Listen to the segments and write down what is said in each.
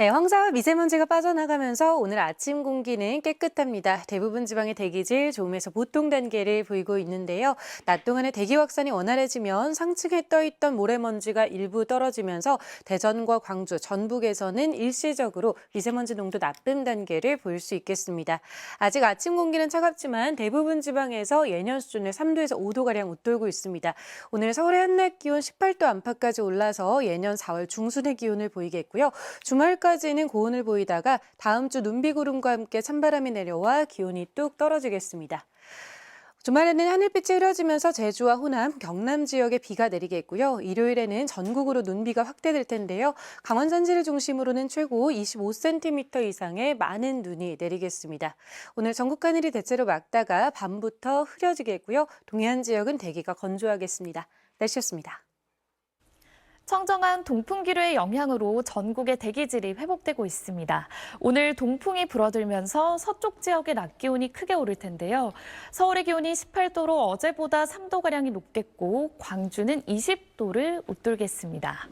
네, 황사와 미세먼지가 빠져나가면서 오늘 아침 공기는 깨끗합니다. 대부분 지방의 대기질 좋음에서 보통 단계를 보이고 있는데요. 낮 동안에 대기 확산이 원활해지면 상층에 떠있던 모래먼지가 일부 떨어지면서 대전과 광주, 전북에서는 일시적으로 미세먼지 농도 나쁨 단계를 보일 수 있겠습니다. 아직 아침 공기는 차갑지만 대부분 지방에서 예년 수준의 3도에서 5도가량 웃돌고 있습니다. 오늘 서울의 한낮 기온 18도 안팎까지 올라서 예년 4월 중순의 기온을 보이겠고요. 주말까지는 고온을 보이다가 다음 주 눈비구름과 함께 찬바람이 내려와 기온이 뚝 떨어지겠습니다. 주말에는 하늘빛이 흐려지면서 제주와 호남, 경남 지역에 비가 내리겠고요. 일요일에는 전국으로 눈비가 확대될 텐데요. 강원 산지를 중심으로는 최고 25cm 이상의 많은 눈이 내리겠습니다. 오늘 전국 하늘이 대체로 맑다가 밤부터 흐려지겠고요. 동해안 지역은 대기가 건조하겠습니다. 날씨였습니다. 청정한 동풍기류의 영향으로 전국의 대기질이 회복되고 있습니다. 오늘 동풍이 불어들면서 서쪽 지역의 낮 기온이 크게 오를 텐데요. 서울의 기온이 18도로 어제보다 3도가량이 높겠고 광주는 20도를 웃돌겠습니다.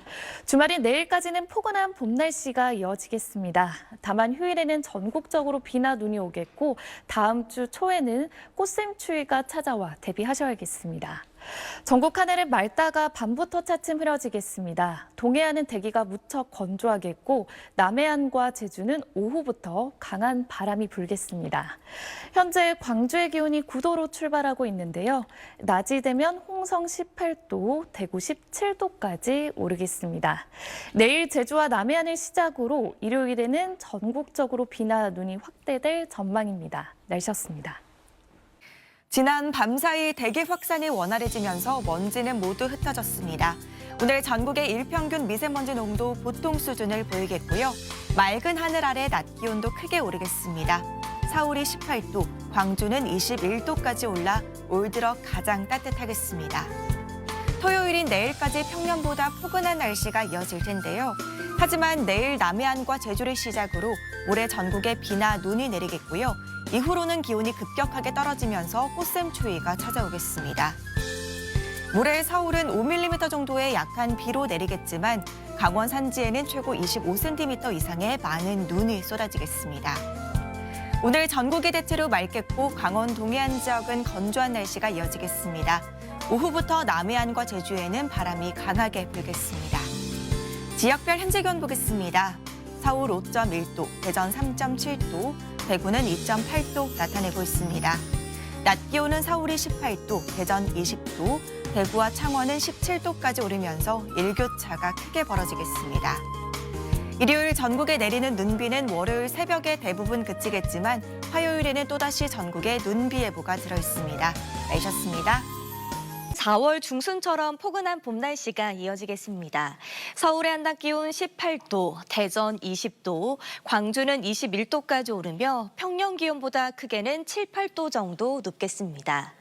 주말인 내일까지는 포근한 봄 날씨가 이어지겠습니다. 다만 휴일에는 전국적으로 비나 눈이 오겠고 다음 주 초에는 꽃샘추위가 찾아와 대비하셔야겠습니다. 전국 하늘은 맑다가 밤부터 차츰 흐려지겠습니다. 동해안은 대기가 무척 건조하겠고 남해안과 제주는 오후부터 강한 바람이 불겠습니다. 현재 광주의 기온이 9도로 출발하고 있는데요. 낮이 되면 홍성 18도, 대구 17도까지 오르겠습니다. 내일 제주와 남해안을 시작으로 일요일에는 전국적으로 비나 눈이 확대될 전망입니다. 날씨였습니다. 지난 밤사이 대기 확산이 원활해지면서 먼지는 모두 흩어졌습니다. 오늘 전국의 일평균 미세먼지 농도 보통 수준을 보이겠고요. 맑은 하늘 아래 낮 기온도 크게 오르겠습니다. 서울이 18도, 광주는 21도까지 올라 올 들어 가장 따뜻하겠습니다. 토요일인 내일까지 평년보다 포근한 날씨가 이어질 텐데요. 하지만 내일 남해안과 제주를 시작으로 올해 전국에 비나 눈이 내리겠고요. 이후로는 기온이 급격하게 떨어지면서 꽃샘추위가 찾아오겠습니다. 모레 서울은 5mm 정도의 약한 비로 내리겠지만 강원 산지에는 최고 25cm 이상의 많은 눈이 쏟아지겠습니다. 오늘 전국이 대체로 맑겠고 강원 동해안 지역은 건조한 날씨가 이어지겠습니다. 오후부터 남해안과 제주에는 바람이 강하게 불겠습니다. 지역별 현재 기온 보겠습니다. 서울 5.1도, 대전 3.7도, 대구는 2.8도 나타내고 있습니다. 낮 기온은 서울이 18도, 대전 20도, 대구와 창원은 17도까지 오르면서 일교차가 크게 벌어지겠습니다. 일요일 전국에 내리는 눈비는 월요일 새벽에 대부분 그치겠지만 화요일에는 또다시 전국에 눈비 예보가 들어있습니다. 날씨였습니다. 4월 중순처럼 포근한 봄 날씨가 이어지겠습니다. 서울의 한낮 기온 18도, 대전 20도, 광주는 21도까지 오르며 평년 기온보다 크게는 7, 8도 정도 높겠습니다.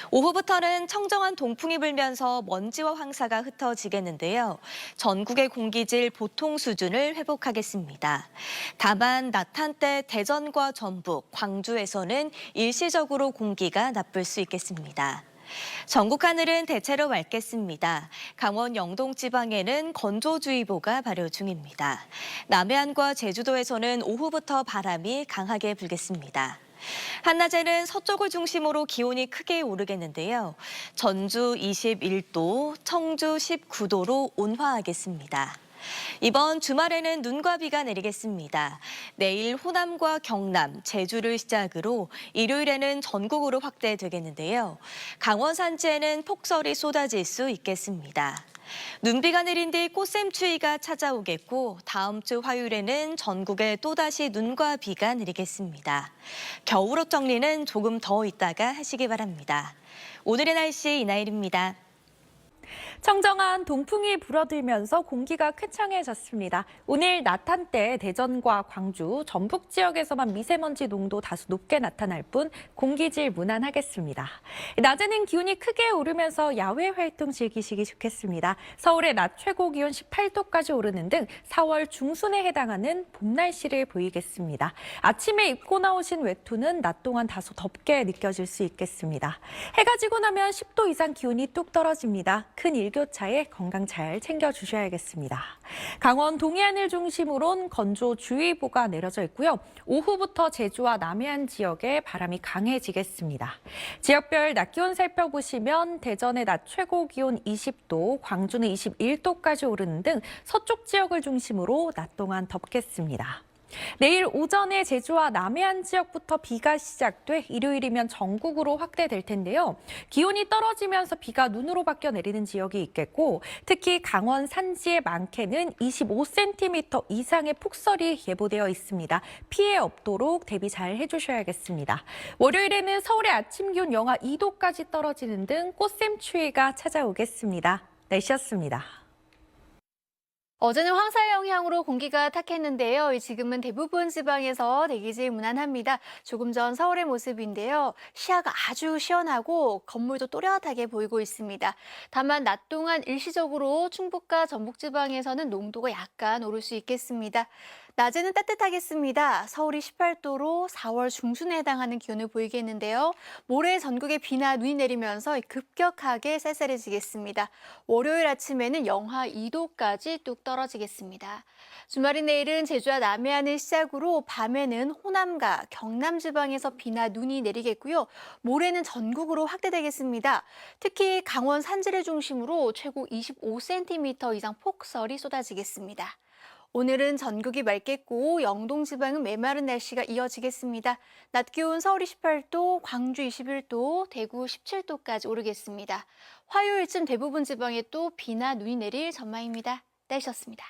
오후부터는 청정한 동풍이 불면서 먼지와 황사가 흩어지겠는데요. 전국의 공기질 보통 수준을 회복하겠습니다. 다만 낮 한때 대전과 전북, 광주에서는 일시적으로 공기가 나쁠 수 있겠습니다. 전국 하늘은 대체로 맑겠습니다. 강원 영동 지방에는 건조주의보가 발효 중입니다. 남해안과 제주도에서는 오후부터 바람이 강하게 불겠습니다. 한낮에는 서쪽을 중심으로 기온이 크게 오르겠는데요. 전주 21도, 청주 19도로 온화하겠습니다. 이번 주말에는 눈과 비가 내리겠습니다. 내일 호남과 경남, 제주를 시작으로 일요일에는 전국으로 확대되겠는데요. 강원 산지에는 폭설이 쏟아질 수 있겠습니다. 눈비가 내린 뒤 꽃샘추위가 찾아오겠고 다음 주 화요일에는 전국에 또다시 눈과 비가 내리겠습니다. 겨울옷 정리는 조금 더 있다가 하시기 바랍니다. 오늘의 날씨 이나일입니다. 청정한 동풍이 불어들면서 공기가 쾌청해졌습니다. 오늘 낮 한때 대전과 광주, 전북 지역에서만 미세먼지 농도 다소 높게 나타날 뿐 공기질 무난하겠습니다. 낮에는 기온이 크게 오르면서 야외 활동 즐기시기 좋겠습니다. 서울의 낮 최고 기온 18도까지 오르는 등 4월 중순에 해당하는 봄 날씨를 보이겠습니다. 아침에 입고 나오신 외투는 낮 동안 다소 덥게 느껴질 수 있겠습니다. 해가 지고 나면 10도 이상 기온이 뚝 떨어집니다. 큰 일교차에 건강 잘 챙겨주셔야겠습니다. 강원 동해안을 중심으로는 건조주의보가 내려져 있고요. 오후부터 제주와 남해안 지역에 바람이 강해지겠습니다. 지역별 낮 기온 살펴보시면 대전의 낮 최고 기온 20도, 광주는 21도까지 오르는 등 서쪽 지역을 중심으로 낮 동안 덥겠습니다. 내일 오전에 제주와 남해안 지역부터 비가 시작돼 일요일이면 전국으로 확대될 텐데요. 기온이 떨어지면서 비가 눈으로 바뀌어 내리는 지역이 있겠고 특히 강원 산지의 많게는 25cm 이상의 폭설이 예보되어 있습니다. 피해 없도록 대비 잘 해주셔야겠습니다. 월요일에는 서울의 아침 기온 영하 2도까지 떨어지는 등 꽃샘추위가 찾아오겠습니다. 날씨였습니다. 어제는 황사의 영향으로 공기가 탁했는데요. 지금은 대부분 지방에서 대기질 무난합니다. 조금 전 서울의 모습인데요. 시야가 아주 시원하고 건물도 또렷하게 보이고 있습니다. 다만 낮 동안 일시적으로 충북과 전북 지방에서는 농도가 약간 오를 수 있겠습니다. 낮에는 따뜻하겠습니다. 서울이 18도로 4월 중순에 해당하는 기온을 보이겠는데요. 모레 전국에 비나 눈이 내리면서 급격하게 쌀쌀해지겠습니다. 월요일 아침에는 영하 2도까지 뚝 떨어지겠습니다. 주말인 내일은 제주와 남해안을 시작으로 밤에는 호남과 경남 지방에서 비나 눈이 내리겠고요. 모레는 전국으로 확대되겠습니다. 특히 강원 산지를 중심으로 최고 25cm 이상 폭설이 쏟아지겠습니다. 오늘은 전국이 맑겠고 영동 지방은 메마른 날씨가 이어지겠습니다. 낮 기온 서울이 18도, 광주 21도, 대구 17도까지 오르겠습니다. 화요일쯤 대부분 지방에 또 비나 눈이 내릴 전망입니다. 날씨였습니다.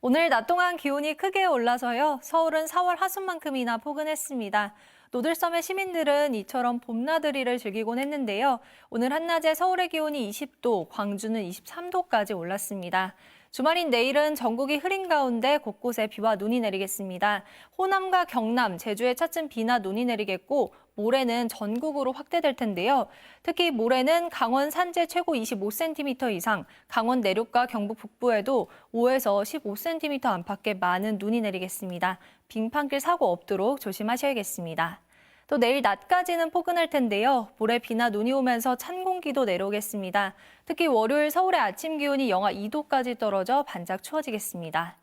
오늘 낮 동안 기온이 크게 올라서요. 서울은 4월 하순만큼이나 포근했습니다. 노들섬의 시민들은 이처럼 봄나들이를 즐기곤 했는데요. 오늘 한낮에 서울의 기온이 20도, 광주는 23도까지 올랐습니다. 주말인 내일은 전국이 흐린 가운데 곳곳에 비와 눈이 내리겠습니다. 호남과 경남, 제주에 차츰 비나 눈이 내리겠고 모레는 전국으로 확대될 텐데요. 특히 모레는 강원 산지 최고 25cm 이상, 강원 내륙과 경북 북부에도 5에서 15cm 안팎의 많은 눈이 내리겠습니다. 빙판길 사고 없도록 조심하셔야겠습니다. 또 내일 낮까지는 포근할 텐데요. 모레 비나 눈이 오면서 찬 공기도 내려오겠습니다. 특히 월요일 서울의 아침 기온이 영하 2도까지 떨어져 반짝 추워지겠습니다.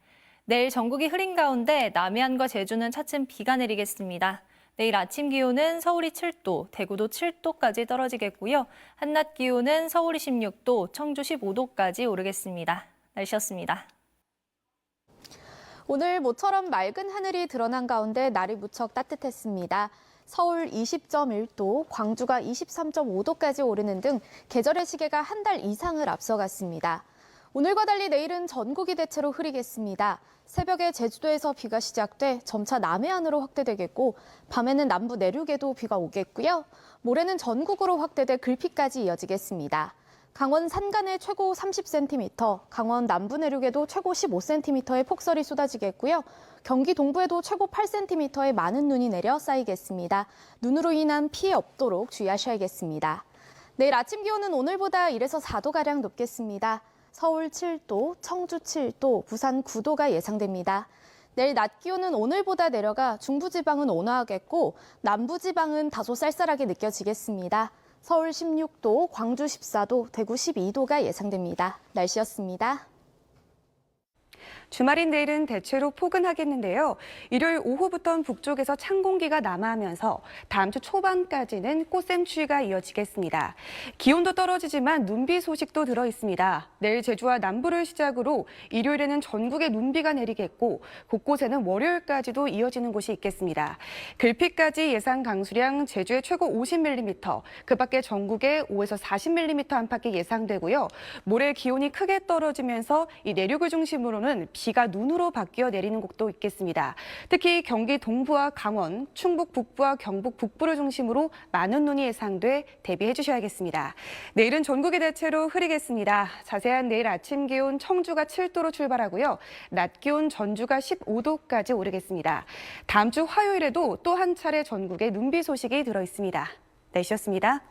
내일 전국이 흐린 가운데 남해안과 제주는 차츰 비가 내리겠습니다. 내일 아침 기온은 서울이 7도, 대구도 7도까지 떨어지겠고요. 한낮 기온은 서울이 16도, 청주 15도까지 오르겠습니다. 날씨였습니다. 오늘 모처럼 맑은 하늘이 드러난 가운데 날이 무척 따뜻했습니다. 서울 20.1도, 광주가 23.5도까지 오르는 등 계절의 시계가 한 달 이상을 앞서갔습니다. 오늘과 달리 내일은 전국이 대체로 흐리겠습니다. 새벽에 제주도에서 비가 시작돼 점차 남해안으로 확대되겠고 밤에는 남부 내륙에도 비가 오겠고요. 모레는 전국으로 확대돼 글피까지 이어지겠습니다. 강원 산간에 최고 30cm, 강원 남부 내륙에도 최고 15cm의 폭설이 쏟아지겠고요. 경기 동부에도 최고 8cm의 많은 눈이 내려 쌓이겠습니다. 눈으로 인한 피해 없도록 주의하셔야겠습니다. 내일 아침 기온은 오늘보다 1에서 4도가량 높겠습니다. 서울 7도, 청주 7도, 부산 9도가 예상됩니다. 내일 낮 기온은 오늘보다 내려가 중부지방은 온화하겠고 남부지방은 다소 쌀쌀하게 느껴지겠습니다. 서울 16도, 광주 14도, 대구 12도가 예상됩니다. 날씨였습니다. 주말인 내일은 대체로 포근하겠는데요. 일요일 오후부터는 북쪽에서 찬 공기가 남하하면서 다음 주 초반까지는 꽃샘추위가 이어지겠습니다. 기온도 떨어지지만 눈비 소식도 들어 있습니다. 내일 제주와 남부를 시작으로 일요일에는 전국에 눈비가 내리겠고 곳곳에는 월요일까지도 이어지는 곳이 있겠습니다. 글피까지 예상 강수량 제주에 최고 50mm, 그 밖에 전국에 5에서 40mm 안팎이 예상되고요. 모레 기온이 크게 떨어지면서 이 내륙을 중심으로는 비가 눈으로 바뀌어 내리는 곳도 있겠습니다. 특히 경기 동부와 강원, 충북 북부와 경북 북부를 중심으로 많은 눈이 예상돼 대비해 주셔야겠습니다. 내일은 전국이 대체로 흐리겠습니다. 자세한 내일 아침 기온 청주가 7도로 출발하고요. 낮 기온 전주가 15도까지 오르겠습니다. 다음 주 화요일에도 또 한 차례 전국에 눈비 소식이 들어 있습니다. 날씨였습니다.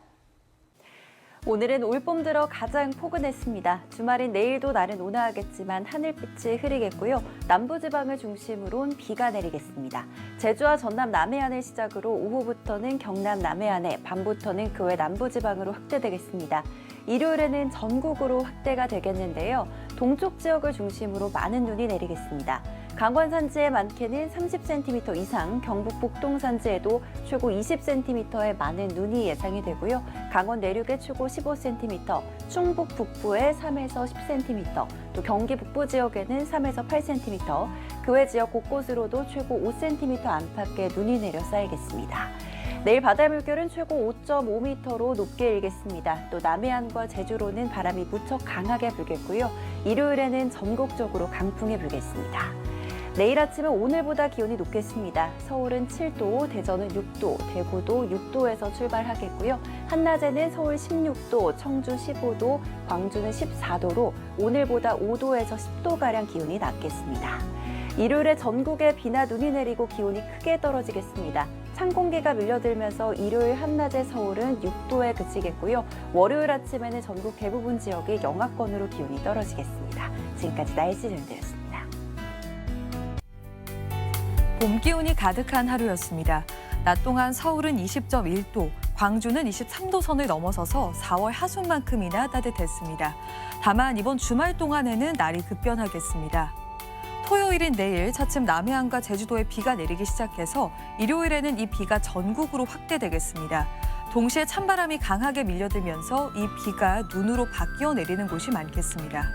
오늘은 올봄 들어 가장 포근했습니다. 주말인 내일도 날은 온화하겠지만 하늘빛이 흐리겠고요. 남부지방을 중심으로는 비가 내리겠습니다. 제주와 전남 남해안을 시작으로 오후부터는 경남 남해안에, 밤부터는 그 외 남부지방으로 확대되겠습니다. 일요일에는 전국으로 확대가 되겠는데요. 동쪽 지역을 중심으로 많은 눈이 내리겠습니다. 강원 산지의 많게는 30cm 이상, 경북 북동 산지에도 최고 20cm의 많은 눈이 예상이 되고요. 강원 내륙에 최고 15cm, 충북 북부에 3에서 10cm, 또 경기 북부 지역에는 3에서 8cm, 그 외 지역 곳곳으로도 최고 5cm 안팎의 눈이 내려 쌓이겠습니다. 내일 바다 물결은 최고 5.5m로 높게 일겠습니다. 또 남해안과 제주로는 바람이 무척 강하게 불겠고요. 일요일에는 전국적으로 강풍이 불겠습니다. 내일 아침은 오늘보다 기온이 높겠습니다. 서울은 7도, 대전은 6도, 대구도 6도에서 출발하겠고요. 한낮에는 서울 16도, 청주 15도, 광주는 14도로 오늘보다 5도에서 10도가량 기온이 낮겠습니다. 일요일에 전국에 비나 눈이 내리고 기온이 크게 떨어지겠습니다. 찬 공기가 밀려들면서 일요일 한낮에 서울은 6도에 그치겠고요. 월요일 아침에는 전국 대부분 지역이 영하권으로 기온이 떨어지겠습니다. 지금까지 날씨 정보였습니다. 봄 기운이 가득한 하루였습니다. 낮 동안 서울은 20.1도, 광주는 23도 선을 넘어서서 4월 하순만큼이나 따뜻했습니다. 다만 이번 주말 동안에는 날이 급변하겠습니다. 토요일인 내일 차츰 남해안과 제주도에 비가 내리기 시작해서 일요일에는 이 비가 전국으로 확대되겠습니다. 동시에 찬바람이 강하게 밀려들면서 이 비가 눈으로 바뀌어 내리는 곳이 많겠습니다.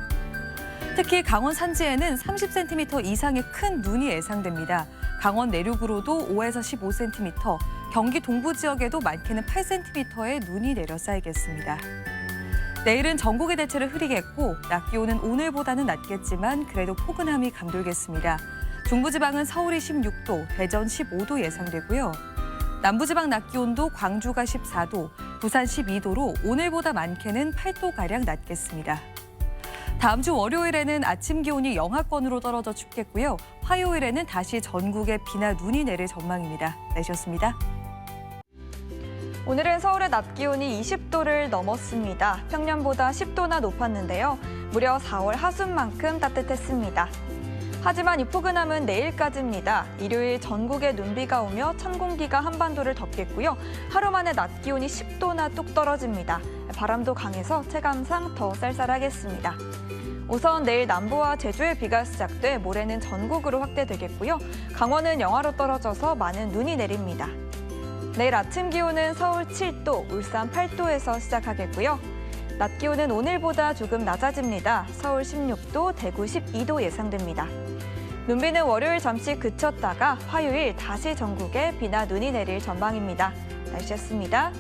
특히 강원 산지에는 30cm 이상의 큰 눈이 예상됩니다. 강원 내륙으로도 5에서 15cm, 경기 동부 지역에도 많게는 8cm의 눈이 내려 쌓이겠습니다. 내일은 전국의 대체로 흐리겠고 낮 기온은 오늘보다는 낮겠지만 그래도 포근함이 감돌겠습니다. 중부지방은 서울이 16도, 대전 15도 예상되고요. 남부지방 낮 기온도 광주가 14도, 부산 12도로 오늘보다 많게는 8도가량 낮겠습니다. 다음 주 월요일에는 아침 기온이 영하권으로 떨어져 춥겠고요. 화요일에는 다시 전국에 비나 눈이 내릴 전망입니다. 날씨였습니다. 오늘은 서울의 낮 기온이 20도를 넘었습니다. 평년보다 10도나 높았는데요. 무려 4월 하순만큼 따뜻했습니다. 하지만 이 포근함은 내일까지입니다. 일요일 전국에 눈비가 오며 찬 공기가 한반도를 덮겠고요. 하루 만에 낮 기온이 10도나 뚝 떨어집니다. 바람도 강해서 체감상 더 쌀쌀하겠습니다. 우선 내일 남부와 제주에 비가 시작돼 모레는 전국으로 확대되겠고요. 강원은 영하로 떨어져서 많은 눈이 내립니다. 내일 아침 기온은 서울 7도, 울산 8도에서 시작하겠고요. 낮 기온은 오늘보다 조금 낮아집니다. 서울 16도, 대구 12도 예상됩니다. 눈비는 월요일 잠시 그쳤다가 화요일 다시 전국에 비나 눈이 내릴 전망입니다. 날씨였습니다.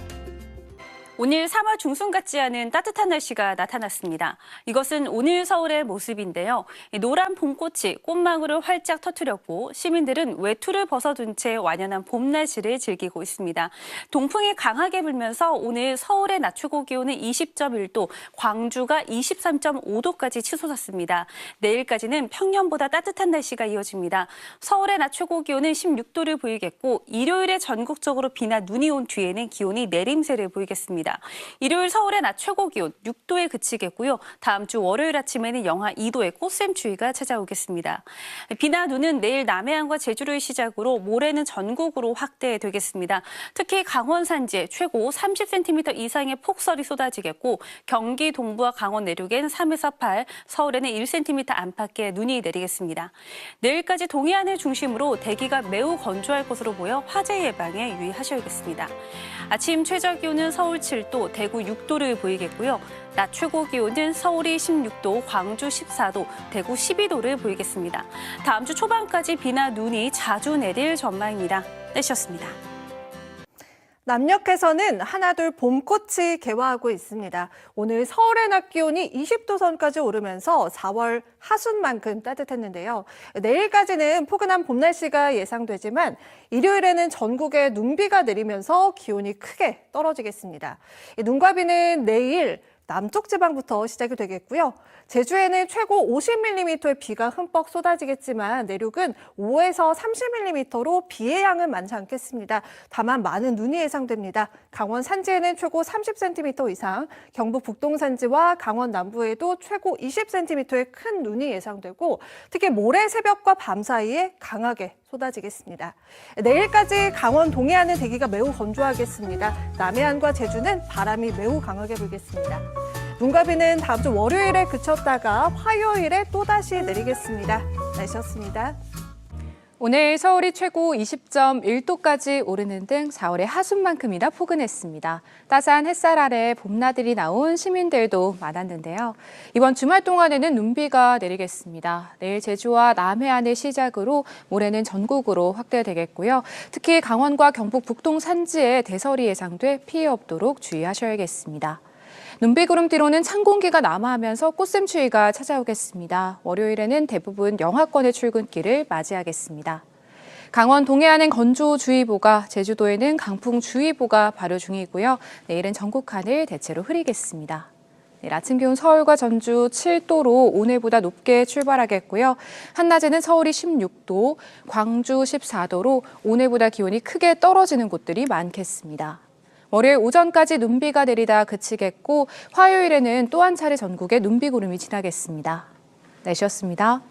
오늘 3월 중순 같지 않은 따뜻한 날씨가 나타났습니다. 이것은 오늘 서울의 모습인데요. 노란 봄꽃이 꽃망울을 활짝 터뜨렸고 시민들은 외투를 벗어둔 채 완연한 봄 날씨를 즐기고 있습니다. 동풍이 강하게 불면서 오늘 서울의 낮 최고 기온은 20.1도, 광주가 23.5도까지 치솟았습니다. 내일까지는 평년보다 따뜻한 날씨가 이어집니다. 서울의 낮 최고 기온은 16도를 보이겠고 일요일에 전국적으로 비나 눈이 온 뒤에는 기온이 내림세를 보이겠습니다. 일요일 서울의 낮 최고 기온 6도에 그치겠고요. 다음 주 월요일 아침에는 영하 2도의 꽃샘추위가 찾아오겠습니다. 비나 눈은 내일 남해안과 제주를 시작으로 모레는 전국으로 확대되겠습니다. 특히 강원 산지에 최고 30cm 이상의 폭설이 쏟아지겠고 경기 동부와 강원 내륙엔 3에서 8, 서울에는 1cm 안팎의 눈이 내리겠습니다. 내일까지 동해안을 중심으로 대기가 매우 건조할 것으로 보여 화재 예방에 유의하셔야겠습니다. 아침 최저 기온은 서울 7도, 대구 6도를 보이겠고요. 낮 최고 기온은 서울이 16도, 광주 14도, 대구 12도를 보이겠습니다. 다음 주 초반까지 비나 눈이 자주 내릴 전망입니다. 날씨였습니다. 남녘에서는 하나둘 봄꽃이 개화하고 있습니다. 오늘 서울의 낮 기온이 20도 선까지 오르면서 4월 하순만큼 따뜻했는데요. 내일까지는 포근한 봄 날씨가 예상되지만 일요일에는 전국에 눈비가 내리면서 기온이 크게 떨어지겠습니다. 눈과 비는 내일 남쪽 지방부터 시작이 되겠고요. 제주에는 최고 50mm의 비가 흠뻑 쏟아지겠지만 내륙은 5에서 30mm로 비의 양은 많지 않겠습니다. 다만 많은 눈이 예상됩니다. 강원 산지에는 최고 30cm 이상, 경북 북동 산지와 강원 남부에도 최고 20cm의 큰 눈이 예상되고 특히 모레 새벽과 밤 사이에 강하게 쏟아지겠습니다. 내일까지 강원 동해안은 대기가 매우 건조하겠습니다. 남해안과 제주는 바람이 매우 강하게 불겠습니다. 눈과 비는 다음 주 월요일에 그쳤다가 화요일에 또다시 내리겠습니다. 날씨였습니다. 오늘 서울이 최고 20.1도까지 오르는 등 4월의 하순만큼이나 포근했습니다. 따스한 햇살 아래 봄나들이 나온 시민들도 많았는데요. 이번 주말 동안에는 눈비가 내리겠습니다. 내일 제주와 남해안을 시작으로 모레는 전국으로 확대되겠고요. 특히 강원과 경북 북동 산지에 대설이 예상돼 피해 없도록 주의하셔야겠습니다. 눈비구름 뒤로는 찬 공기가 남하하면서 꽃샘추위가 찾아오겠습니다. 월요일에는 대부분 영하권의 출근길을 맞이하겠습니다. 강원 동해안은 건조주의보가, 제주도에는 강풍주의보가 발효 중이고요. 내일은 전국 하늘 대체로 흐리겠습니다. 내일 아침 기온 서울과 전주 7도로 오늘보다 높게 출발하겠고요. 한낮에는 서울이 16도, 광주 14도로 오늘보다 기온이 크게 떨어지는 곳들이 많겠습니다. 월요일 오전까지 눈비가 내리다 그치겠고 화요일에는 또 한 차례 전국에 눈비구름이 지나겠습니다. 날씨였습니다.